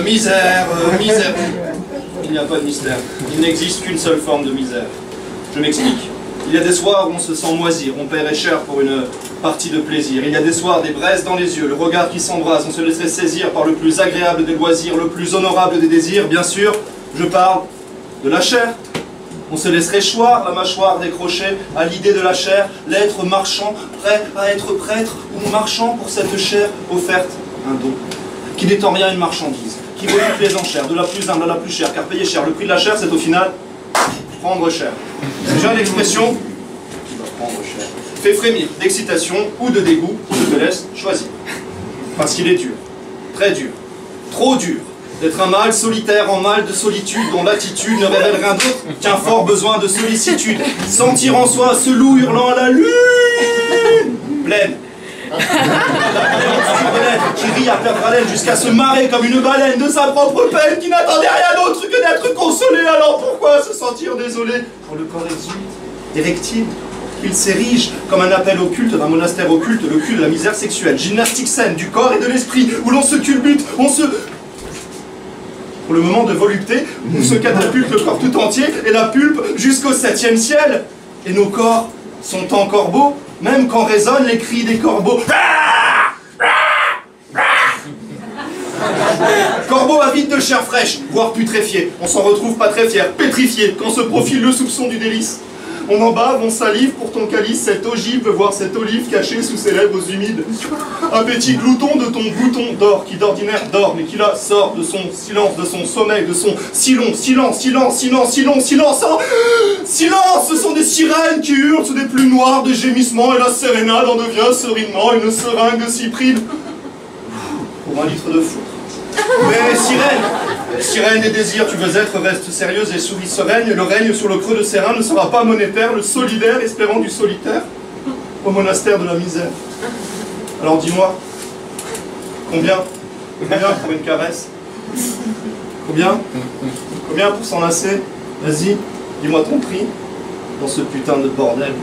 Misère. Il n'y a pas de mystère. Il n'existe qu'une seule forme de misère. Je m'explique. Il y a des soirs où on se sent moisir, on paierait cher pour une partie de plaisir. Il y a des soirs, des braises dans les yeux, le regard qui s'embrase, on se laisserait saisir par le plus agréable des loisirs, le plus honorable des désirs. Bien sûr, je parle de la chair. On se laisserait choir, la mâchoire décrochée à l'idée de la chair, l'être marchand, prêt à être prêtre ou marchand pour cette chair offerte, un don, qui n'est en rien une marchandise, qui vaut toutes les enchères, de la plus humble à la plus chère, car payer cher, le prix de la chair, c'est au final prendre cher. C'est déjà l'expression qui va prendre cher. Fait frémir d'excitation ou de dégoût, je te laisse choisir. Parce qu'il est dur, très dur, trop dur, d'être un mâle solitaire en mal de solitude dont l'attitude ne révèle rien d'autre qu'un fort besoin de sollicitude. Sentir en soi ce loup hurlant à la lune pleine. Qui rit à perdre haleine jusqu'à se marrer comme une baleine de sa propre peine, qui n'attendait rien d'autre que d'être consolé. Alors pourquoi se sentir désolé pour le corps exulte, érectile? Il s'érige comme un appel au culte d'un monastère occulte, le culte de la misère sexuelle, gymnastique saine du corps et de l'esprit, où l'on se culbute, on se... Pour le moment de volupté, où se catapulte le corps tout entier et la pulpe jusqu'au 7e ciel. Et nos corps sont encore beaux, même quand résonnent les cris des corbeaux. Corbeau avide de chair fraîche, voire putréfié. On s'en retrouve pas très fier, pétrifié, quand se profile le soupçon du délice. On en bave, on salive pour ton calice, cette ogive veut voir cette olive cachée sous ses lèvres humides. Un petit glouton de ton bouton d'or, qui d'ordinaire dort, mais qui là sort de son silence, de son sommeil, de son silence, silence, ce sont des sirènes qui hurlent sous des plumes noires de gémissements, et la sérénade en devient sereinement une seringue de cyprine. Pour un litre de foutre. Mais sirène des désirs, tu veux être, reste sérieuse et souris sereine, et le règne sur le creux de ses reins ne sera pas monétaire, le solidaire espérant du solitaire au monastère de la misère. Alors dis-moi, combien pour une caresse? Combien pour s'enlacer? Vas-y, dis-moi ton prix dans ce putain de bordel.